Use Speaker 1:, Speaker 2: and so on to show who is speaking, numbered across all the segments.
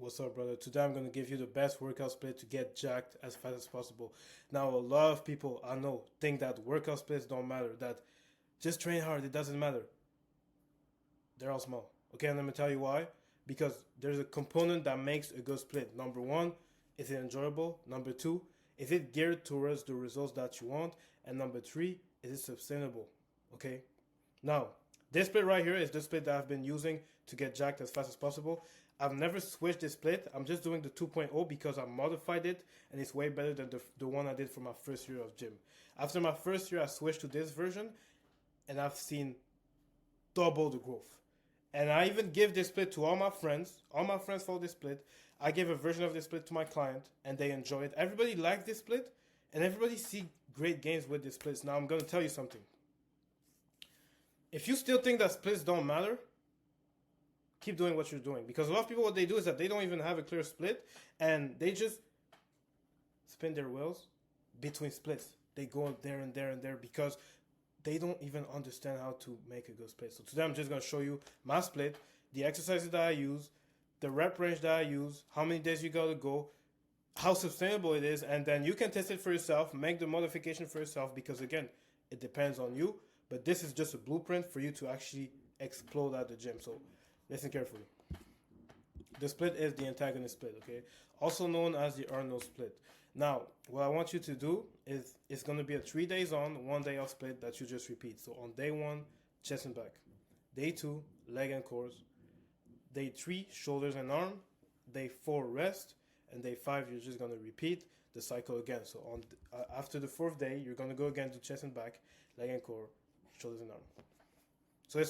Speaker 1: What's up, brother? Today I'm going to give you the best workout split to get jacked as fast as possible. Now, a lot of people I know think that workout splits don't matter, that just train hard, it doesn't matter. They're all small. Okay, and let me tell you why. Because there's a component that makes a good split. Number one, is it enjoyable? Number two, is it geared towards the results that you want? And number three, is it sustainable? Okay? Now, this split right here is the split that I've been using to get jacked as fast as possible. I've never switched this split. I'm just doing the 2.0 because I modified it and it's way better than the one I did for my first year of gym. After my first year, I switched to this version and I've seen double the growth. And I even give this split to all my friends. All my friends follow this split. I give a version of this split to my client and they enjoy it. Everybody likes this split and everybody see great gains with this splits. Now I'm going to tell you something. If you still think that splits don't matter, keep doing what you're doing. Because a lot of people, what they do is that they don't even have a clear split and they just spin their wheels between splits. They go there and there and there because they don't even understand how to make a good split. So today I'm just going to show you my split, the exercises that I use, the rep range that I use, how many days you got to go, how sustainable it is, and then you can test it for yourself, make the modification for yourself because again, it depends on you. But this is just a blueprint for you to actually explode at the gym. So listen carefully. The split is the antagonist split, okay? Also known as the Arnold split. Now, what I want you to do is it's going to be a 3 days on, 1 day off split that you just repeat. So on day 1, chest and back. Day 2, leg and cores. Day 3, shoulders and arm. Day 4, rest. And day 5, you're just going to repeat the cycle again. So on after the 4th day, you're going to go again to chest and back, leg and core, shoulders and arm. So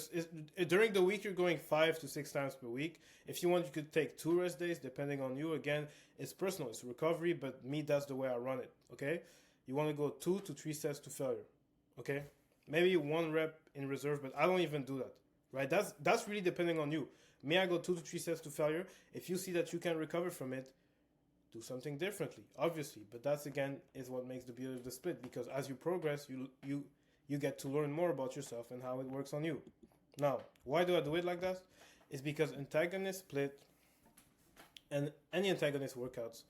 Speaker 1: during the week, you're going 5 to 6 times per week. If you want, you could take 2 rest days, depending on you. Again, it's personal, it's recovery, but me, that's the way I run it, okay? You want to go 2 to 3 sets to failure, okay? Maybe 1 rep in reserve, but I don't even do that, right? That's really depending on you. Me, I go 2 to 3 sets to failure. If you see that you can recover from it, do something differently, obviously. But that's, again, is what makes the beauty of the split, because as you progress, you get to learn more about yourself and how it works on you. Now, why do I do it like that? It's because antagonist split and any antagonist workouts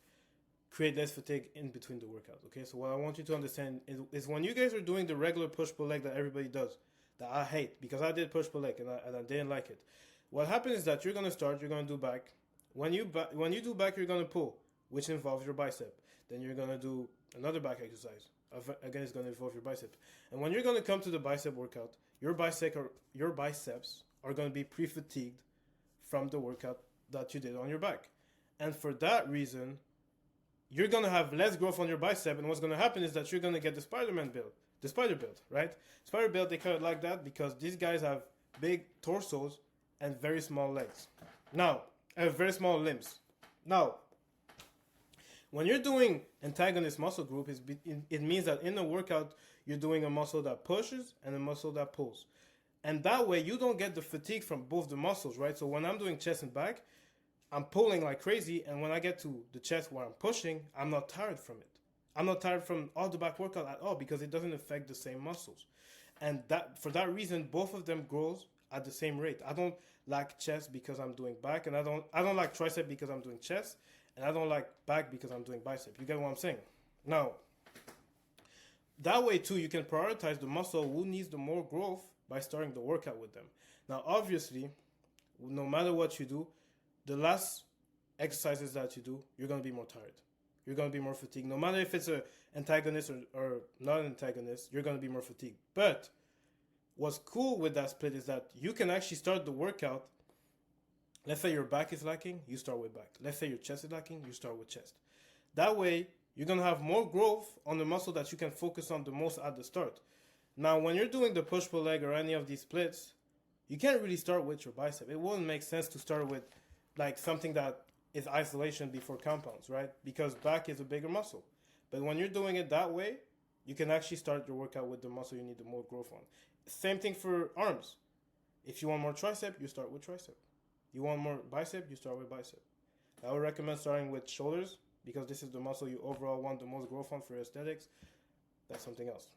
Speaker 1: create less fatigue in between the workouts. Okay, so what I want you to understand is when you guys are doing the regular push-pull leg that everybody does, that I hate because I did push-pull leg and I didn't like it. What happens is that you're going to start, you're going to do back. When you do back, you're going to pull, which involves your bicep. Then you're going to do another back exercise. Again, it's going to involve your bicep. And when you're going to come to the bicep workout, your biceps are going to be pre-fatigued from the workout that you did on your back. And for that reason, you're going to have less growth on your bicep. And what's going to happen is that you're going to get the Spider-Man build, the spider build, right? Spider build, they call it like that because these guys have big torsos and very small legs. Now, very small limbs. Now, when you're doing antagonist muscle group, it means that in the workout, you're doing a muscle that pushes and a muscle that pulls. And that way, you don't get the fatigue from both the muscles, right? So when I'm doing chest and back, I'm pulling like crazy. And when I get to the chest where I'm pushing, I'm not tired from it. I'm not tired from all the back workout at all because it doesn't affect the same muscles. And for that reason, both of them grows at the same rate. I don't like chest because I'm doing back, and I don't like tricep because I'm doing chest. And I don't like back because I'm doing bicep. You get what I'm saying? Now, that way too, you can prioritize the muscle who needs the more growth by starting the workout with them. Now, obviously, no matter what you do, the last exercises that you do, you're going to be more tired. You're going to be more fatigued. No matter if it's an antagonist or not an antagonist, you're going to be more fatigued. But what's cool with that split is that you can actually start the workout. Let's say your back is lacking, you start with back. Let's say your chest is lacking, you start with chest. That way, you're going to have more growth on the muscle that you can focus on the most at the start. Now, when you're doing the push-pull leg or any of these splits, you can't really start with your bicep. It wouldn't make sense to start with like something that is isolation before compounds, right? Because back is a bigger muscle. But when you're doing it that way, you can actually start your workout with the muscle you need the more growth on. Same thing for arms. If you want more tricep, you start with tricep. You want more bicep, you start with bicep. I would recommend starting with shoulders because this is the muscle you overall want the most growth on for aesthetics. That's something else.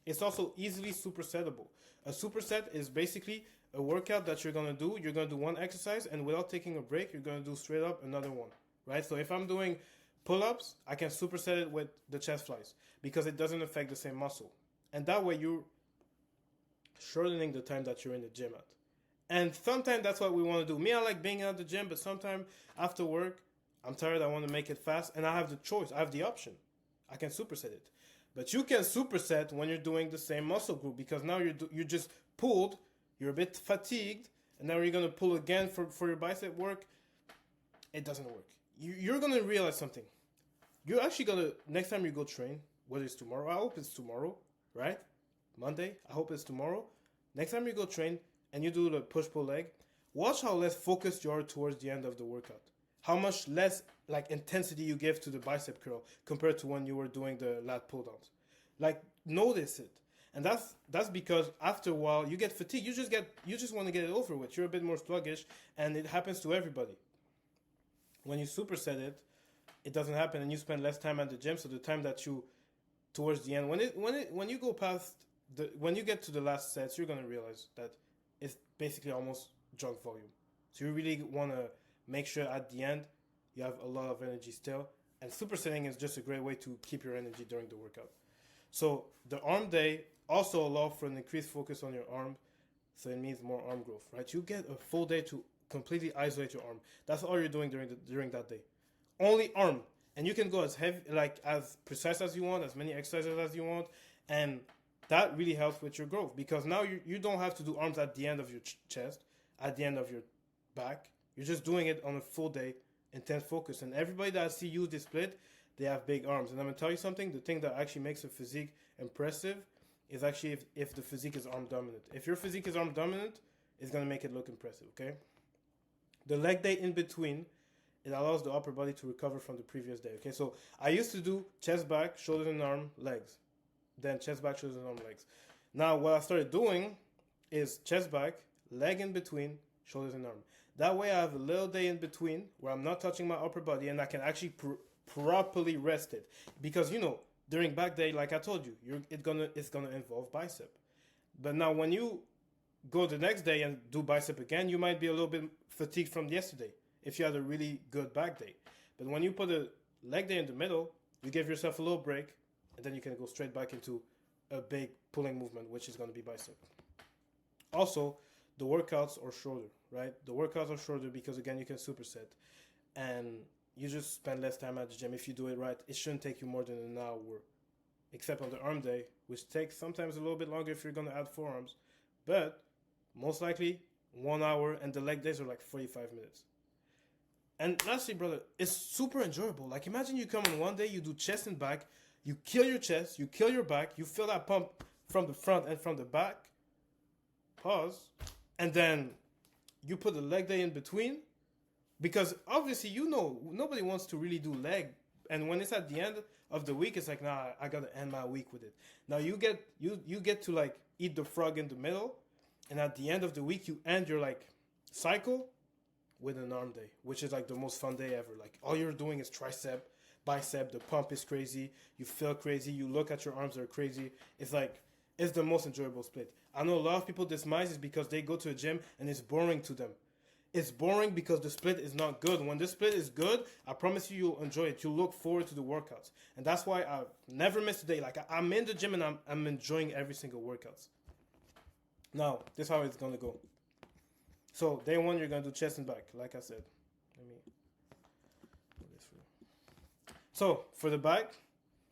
Speaker 1: it's also easily supersetable. A superset is basically a workout that you're gonna do. You're gonna do one exercise, and without taking a break, you're gonna do straight up another one, right? So if I'm doing pull-ups, I can superset it with the chest flies because it doesn't affect the same muscle, and that way you're shortening the time that you're in the gym at. And sometimes that's what we want to do. Me, I like being at the gym, but sometimes after work, I'm tired. I want to make it fast, and I have the choice. I have the option. I can superset it. But you can superset when you're doing the same muscle group because now you're just pulled. You're a bit fatigued, and now you're gonna pull again for your bicep work. It doesn't work. You're gonna realize something. You're actually gonna next time you go train, whether it's tomorrow. I hope it's tomorrow, right? Monday. I hope it's tomorrow. Next time you go train and you do the push-pull leg, watch how less focused you are towards the end of the workout. How much less like intensity you give to the bicep curl compared to when you were doing the lat pull-downs. Like notice it. And that's because after a while you get fatigued. You just want to get it over with. You're a bit more sluggish, and it happens to everybody. When you superset it, it doesn't happen, and you spend less time at the gym. So the time that you towards the end, when you go past when you get to the last sets, you're gonna realize that it's basically almost junk volume. So you really want to make sure at the end you have a lot of energy still. And supersetting is just a great way to keep your energy during the workout. So the arm day also allows for an increased focus on your arm. So it means more arm growth, right? You get a full day to completely isolate your arm. That's all you're doing during that day. Only arm. And you can go as heavy, like as precise as you want, as many exercises as you want. And that really helps with your growth because now you don't have to do arms at the end of your chest, at the end of your back. You're just doing it on a full day, intense focus. And everybody that I see use this split, they have big arms. And I'm going to tell you something, the thing that actually makes a physique impressive is actually if the physique is arm dominant. If your physique is arm dominant, it's going to make it look impressive, okay? The leg day in between, it allows the upper body to recover from the previous day, okay? So I used to do chest back, shoulders and arm, legs. Then chest back, shoulders and arm, legs. Now what I started doing is chest back, leg in between, shoulders and arm. That way I have a little day in between where I'm not touching my upper body and I can actually properly rest it. Because during back day, like I told you, it's gonna involve bicep. But now when you go the next day and do bicep again, you might be a little bit fatigued from yesterday if you had a really good back day. But when you put a leg day in the middle, you give yourself a little break, and then you can go straight back into a big pulling movement, which is going to be bicep. Also, the workouts are shorter, right? The workouts are shorter because, again, you can superset. And you just spend less time at the gym. If you do it right, it shouldn't take you more than an hour. Except on the arm day, which takes sometimes a little bit longer if you're going to add forearms. But most likely, 1 hour, and the leg days are like 45 minutes. And lastly, brother, it's super enjoyable. Like imagine you come on one day, you do chest and back, you kill your chest, you kill your back, you feel that pump from the front and from the back. Pause. And then you put the leg day in between. Because obviously, nobody wants to really do leg. And when it's at the end of the week, it's like, nah, I got to end my week with it. Now you get to like eat the frog in the middle. And at the end of the week, you end your like cycle with an arm day, which is like the most fun day ever. Like all you're doing is tricep, bicep, the pump is crazy, you feel crazy, you look at your arms, they're crazy. It's the most enjoyable split. I know a lot of people despise it because they go to a gym and it's boring to them. It's boring because the split is not good. When the split is good, I promise you'll enjoy it. You'll look forward to the workouts. And that's why I've never missed a day. Like I'm in the gym and I'm enjoying every single workouts. Now, this is how it's going to go. So, day one, you're going to do chest and back, like I said. Let me do this for you. So, for the back,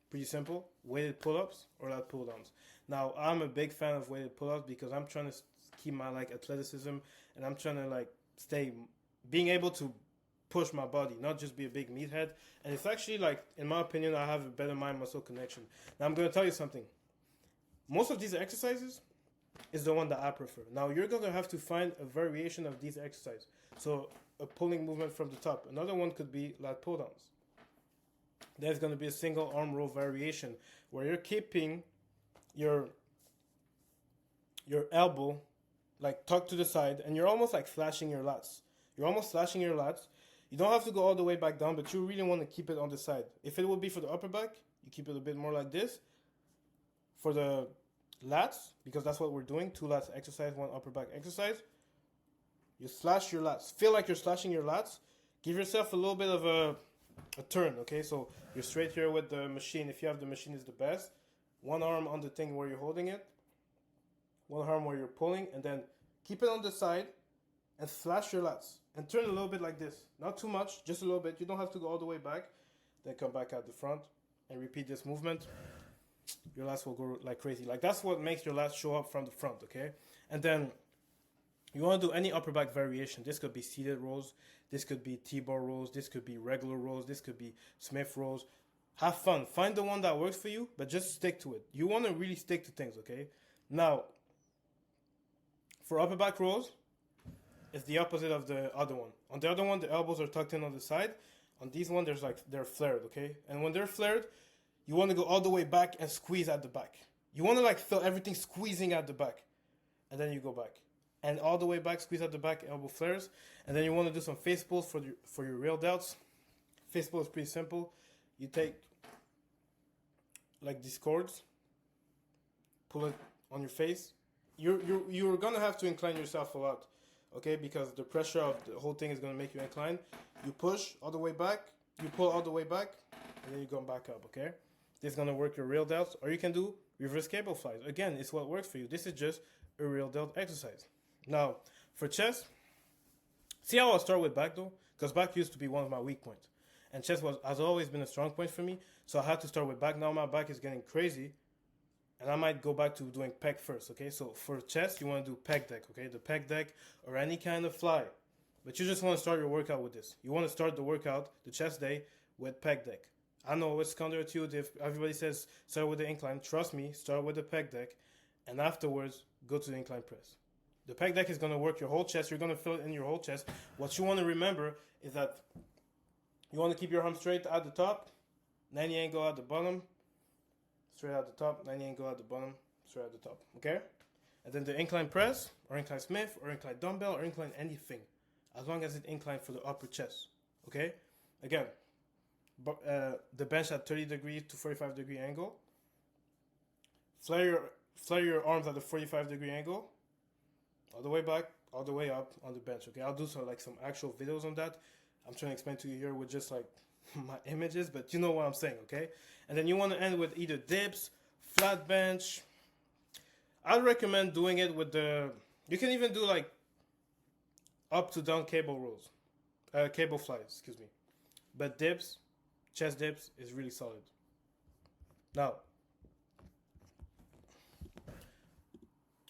Speaker 1: pretty simple. Weighted pull-ups or lat pull-downs. Now, I'm a big fan of weighted pull-ups because I'm trying to keep my like athleticism and I'm trying to like being able to push my body, not just be a big meathead. And it's actually like, in my opinion, I have a better mind-muscle connection. Now, I'm going to tell you something. Most of these exercises is the one that I prefer. Now, you're going to have to find a variation of these exercises. So, a pulling movement from the top. Another one could be lat pull-downs. There's going to be a single arm row variation where you're keeping your elbow like tucked to the side and you're almost like flashing your lats. You're almost flashing your lats. You don't have to go all the way back down, but you really want to keep it on the side. If it would be for the upper back, you keep it a bit more like this. For the lats, because that's what we're doing. 2 lats exercise, 1 upper back exercise. You slash your lats. Feel like you're slashing your lats. Give yourself a little bit of a turn, okay? So you're straight here with the machine. If you have the machine, is the best. One arm on the thing where you're holding it. One arm where you're pulling. And then keep it on the side and slash your lats. And turn a little bit like this. Not too much, just a little bit. You don't have to go all the way back. Then come back at the front and repeat this movement. Your lats will go like crazy. Like that's what makes your lats show up from the front, okay? And then you want to do any upper back variation. This could be seated rows. This could be T-bar rows. This could be regular rows. This could be Smith rows. Have fun. Find the one that works for you, but just stick to it. You want to really stick to things, okay? Now, for upper back rows, it's the opposite of the other one. On the other one, the elbows are tucked in on the side. On these one, they're flared, okay? And when they're flared, you want to go all the way back and squeeze at the back. You want to like feel everything squeezing at the back. And then you go back. And all the way back, squeeze at the back, elbow flares. And then you want to do some face pulls for your real delts. Face pull is pretty simple. You take like these cords, pull it on your face. You're gonna have to incline yourself a lot, okay? Because the pressure of the whole thing is gonna make you incline. You push all the way back, you pull all the way back, and then you go back up, okay? This is gonna work your real delts, or you can do reverse cable flies. Again, it's what works for you. This is just a real delt exercise. Now, for chest, see how I'll start with back though? Because back used to be one of my weak points. And chest has always been a strong point for me. So I had to start with back. Now my back is getting crazy. And I might go back to doing pec first, okay? So for chest, you want to do pec deck, okay? The pec deck or any kind of fly. But you just want to start your workout with this. You want to start the workout, the chest day, with pec deck. I know it's counterintuitive. Everybody says start with the incline. Trust me, start with the pec deck. And afterwards, go to the incline press. The pec deck is going to work your whole chest. You're going to feel it in your whole chest. What you want to remember is that you want to keep your arm straight at the top, 90 angle at the bottom, straight at the top, 90 angle at the bottom, straight at the top, okay? And then the incline press, or incline Smith, or incline dumbbell, or incline anything, as long as it's inclined for the upper chest, okay? Again, the bench at 30 degree to 45 degree angle. Flare your arms at a 45 degree angle, all the way back, all the way up on the bench, okay? I'll do some actual videos on that. I'm trying to explain to you here with just like my images, but you know what I'm saying, okay? And then you want to end with either dips, flat bench. I'd recommend doing it with you can even do like up to down cable rolls, cable flies, excuse me. But dips, chest dips is really solid. Now,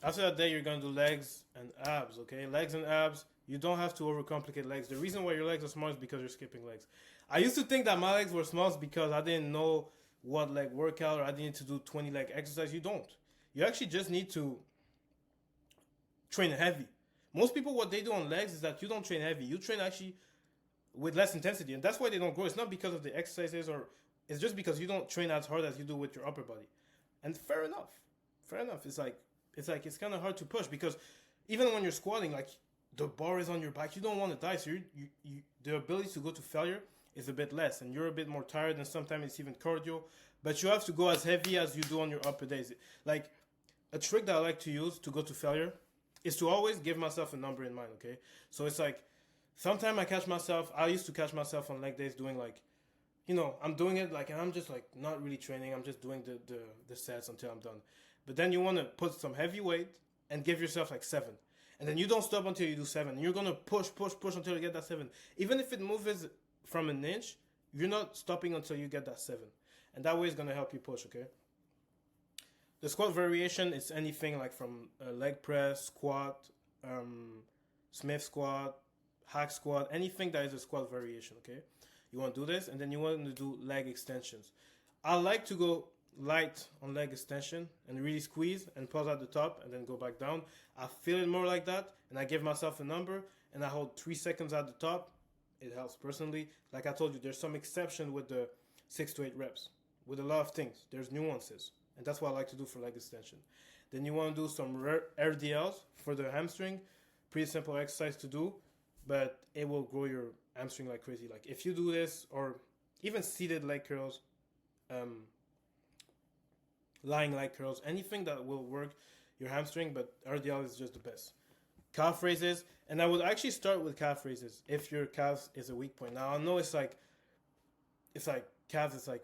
Speaker 1: after that day, you're going to do legs and abs, okay? Legs and abs, you don't have to overcomplicate legs. The reason why your legs are small is because you're skipping legs. I used to think that my legs were small because I didn't know what leg workout or I didn't to do 20 leg exercise. You don't. You actually just need to train heavy. Most people, what they do on legs is that you don't train heavy. You train actually with less intensity, and that's why they don't grow. It's not because of the exercises, or it's just because you don't train as hard as you do with your upper body. And fair enough. Fair enough. It's kind of hard to push because even when you're squatting, like the bar is on your back, you don't want to die. So the ability to go to failure is a bit less, and you're a bit more tired, and sometimes it's even cardio. But you have to go as heavy as you do on your upper days. Like a trick that I like to use to go to failure is to always give myself a number in mind. Okay, so it's like sometimes I used to catch myself on leg days doing like, I'm doing it like, and I'm just like not really training. I'm just doing the sets until I'm done. But then you want to put some heavy weight and give yourself like 7. And then you don't stop until you do 7. You're going to push until you get that 7. Even if it moves from an inch, you're not stopping until you get that 7. And that way is going to help you push, okay? The squat variation is anything like from leg press, squat, Smith squat, hack squat, anything that is a squat variation, okay? You want to do this, and then you want to do leg extensions. I like to go light on leg extension and really squeeze and pause at the top and then go back down. I feel it more like that, and I give myself a number and I hold 3 seconds at the top. It helps personally. Like I told you, there's some exception with the 6 to 8 reps. With a lot of things, there's nuances, and that's what I like to do for leg extension. Then you want to do some RDLs for the hamstring. Pretty simple exercise to do, but it will grow your hamstring like crazy. Like if you do this, or even seated leg curls, lying leg curls, anything that will work your hamstring, but RDL is just the best. Calf raises, and I would actually start with calf raises if your calf is a weak point. Now I know it's like calves. It's like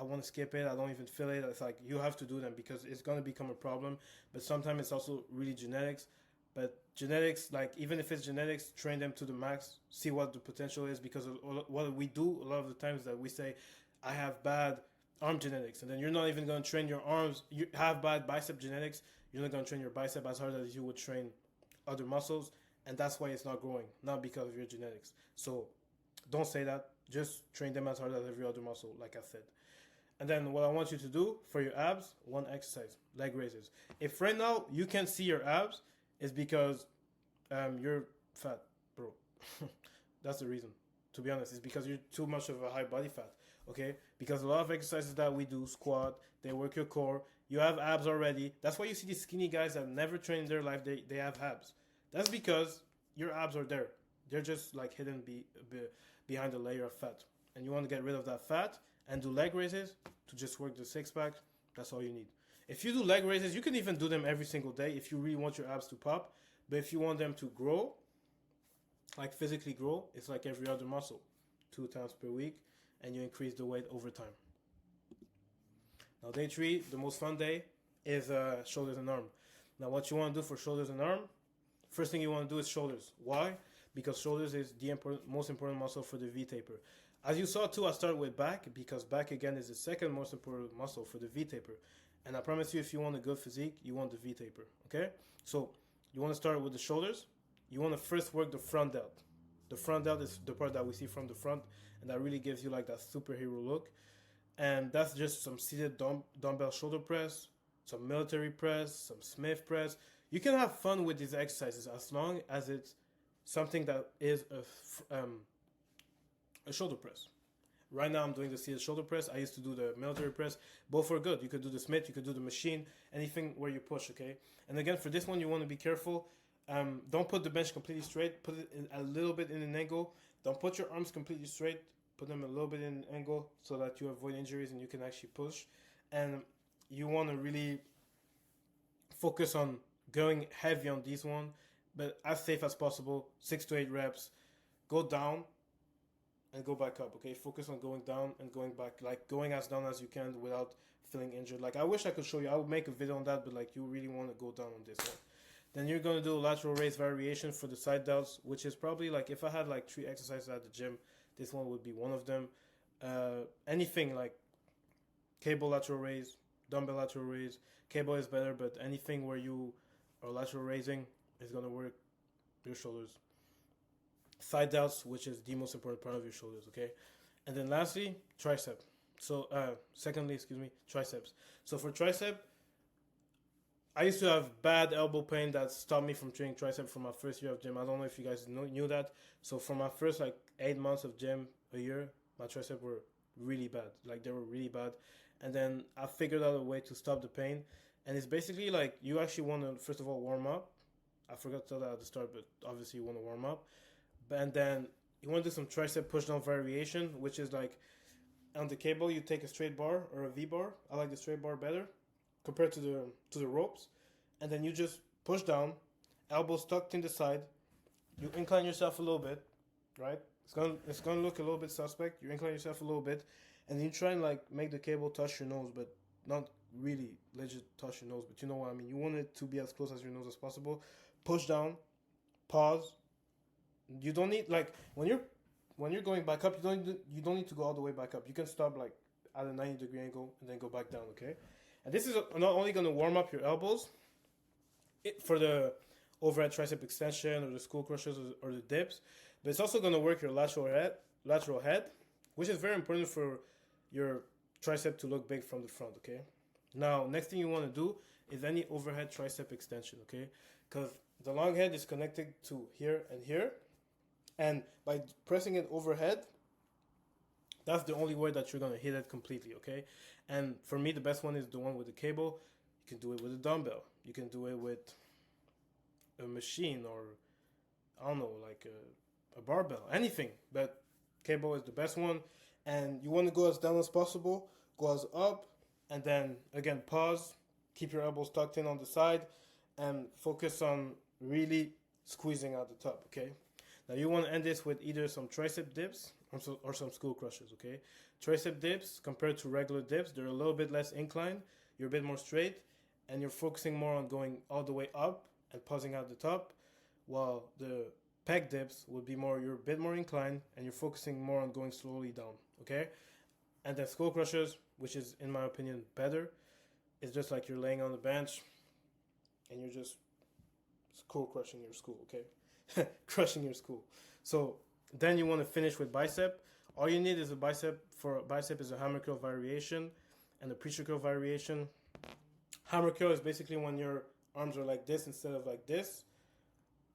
Speaker 1: I want to skip it. I don't even feel it. It's like you have to do them because it's gonna become a problem. But sometimes it's also really genetics. But genetics, like even if it's genetics, train them to the max. See what the potential is because what we do a lot of the times that we say, I have bad arm genetics, and then you're not even gonna train your arms. You have bad bicep genetics. You're not gonna train your bicep as hard as you would train other muscles, and that's why it's not growing, not because of your genetics. So don't say that. Just train them as hard as every other muscle, like I said. And then what I want you to do for your abs, one exercise, leg raises. If right now you can't see your abs, it's because you're fat, bro. That's the reason. To be honest, it's because you're too much of a high body fat. Okay? Because a lot of exercises that we do, squat, they work your core. You have abs already. That's why you see these skinny guys that never train in their life. They have abs. That's because your abs are there. They're just like hidden behind a layer of fat. And you want to get rid of that fat and do leg raises to just work the six pack. That's all you need. If you do leg raises, you can even do them every single day if you really want your abs to pop. But if you want them to grow, like physically grow, it's like every other muscle, 2 times per week, and you increase the weight over time. Now, day 3, the most fun day, is shoulders and arm. Now, what you want to do for shoulders and arm, first thing you want to do is shoulders. Why? Because shoulders is the most important muscle for the V taper. As you saw too, I started with back because back again is the second most important muscle for the V taper. And I promise you, if you want a good physique, you want the V taper. Okay? So you want to start with the shoulders. You want to first work the front delt. The front delt is the part that we see from the front, and that really gives you like that superhero look. And that's just some seated dumbbell shoulder press, some military press, some Smith press. You can have fun with these exercises as long as it's something that is a shoulder press. Right now I'm doing the seated shoulder press. I used to do the military press. Both are good. You could do the Smith, you could do the machine, anything where you push, okay? And again, for this one, you want to be careful. Don't put the bench completely straight. Put it a little bit in an angle. Don't put your arms completely straight. Put them a little bit in an angle so that you avoid injuries and you can actually push. And you want to really focus on going heavy on this one, but as safe as possible, 6 to 8 reps. Go down and go back up, okay? Focus on going down and going back, like going as down as you can without feeling injured. Like I wish I could show you. I would make a video on that, but like you really want to go down on this one. Then you're going to do a lateral raise variation for the side delts, which is probably like if I had like 3 exercises at the gym, this one would be one of them. Anything like cable lateral raise, dumbbell lateral raise. Cable is better, but anything where you are lateral raising is going to work your shoulders. Side delts, which is the most important part of your shoulders, okay? And then lastly, tricep. So, triceps. So for tricep, I used to have bad elbow pain that stopped me from training tricep for my first year of gym. I don't know if you guys knew that. So for my first like 8 months of gym a year, my triceps were really bad. Like they were really bad. And then I figured out a way to stop the pain. And it's basically like you actually want to, first of all, warm up. I forgot to tell that at the start, but obviously you want to warm up. And then you want to do some tricep push down variation, which is like on the cable, you take a straight bar or a V bar. I like the straight bar better compared to the ropes. And then you just push down, elbows tucked in the side. You incline yourself a little bit, right? It's gonna look a little bit suspect. You incline yourself a little bit, and then you try and like make the cable touch your nose, but not really legit touch your nose. But you know what I mean. You want it to be as close as your nose as possible. Push down, pause. You don't need like when you're going back up. You don't need to go all the way back up. You can stop like at a 90-degree angle and then go back down. Okay, and this is not only gonna warm up your elbows for the overhead tricep extension or the skull crushers or the dips, but it's also gonna work your lateral head, which is very important for your tricep to look big from the front. Okay, now next thing you want to do is any overhead tricep extension. Okay, because the long head is connected to here and here. And by pressing it overhead, that's the only way that you're going to hit it completely, okay? And for me, the best one is the one with the cable. You can do it with a dumbbell. You can do it with a machine or, I don't know, like a barbell, anything. But cable is the best one. And you want to go as down as possible, go as up, and then again pause, keep your elbows tucked in on the side, and focus on really squeezing out the top. Okay. Now you want to end this with either some tricep dips or some skull crushers. Okay. Tricep dips compared to regular dips, they're a little bit less inclined. You're a bit more straight, and you're focusing more on going all the way up and pausing out the top, while the pec dips would be more, you're a bit more inclined and you're focusing more on going slowly down. Okay. And then skull crushers, which is in my opinion better, is just like you're laying on the bench and you're just skull crushing your skull. Okay. Crushing your skull. So then you want to finish with bicep. All you need is a bicep. For a bicep is a hammer curl variation and a preacher curl variation. Hammer curl is basically when your arms are like this instead of like this,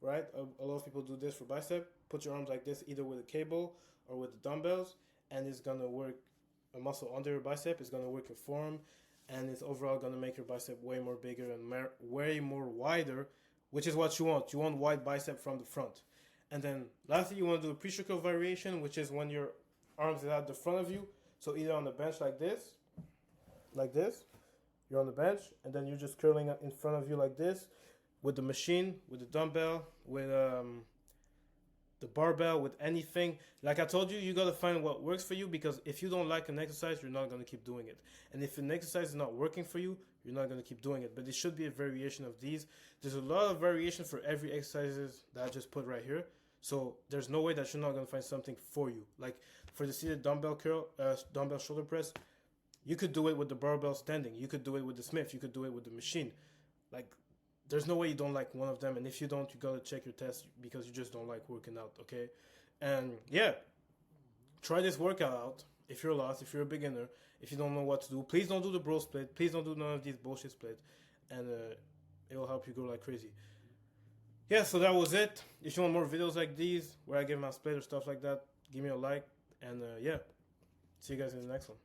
Speaker 1: right? A lot of people do this for bicep. Put your arms like this, either with a cable or with the dumbbells, and it's gonna work a muscle under your bicep. It's gonna work your forearm, and it's overall gonna make your bicep way more bigger and way more wider, which is what you want. You want wide bicep from the front. And then lastly, you want to do a preacher curl variation, which is when your arms is at the front of you. So either on the bench like this, you're on the bench, and then you're just curling in front of you like this, with the machine, with the dumbbell, with the barbell, with anything. Like I told you, you gotta find what works for you, because if you don't like an exercise, you're not gonna keep doing it. And if an exercise is not working for you, you're not gonna keep doing it. But there should be a variation of these. There's a lot of variation for every exercises that I just put right here. So there's no way that you're not gonna find something for you. Like for the seated dumbbell curl, dumbbell shoulder press, you could do it with the barbell standing. You could do it with the Smith. You could do it with the machine. Like, there's no way you don't like one of them. And if you don't, you gotta check your test, because you just don't like working out, okay? And yeah, try this workout out. If you're lost, if you're a beginner, if you don't know what to do, please don't do the bro split. Please don't do none of these bullshit split. And it will help you grow like crazy. Yeah, so that was it. If you want more videos like these, where I give my split or stuff like that, give me a like. And yeah, see you guys in the next one.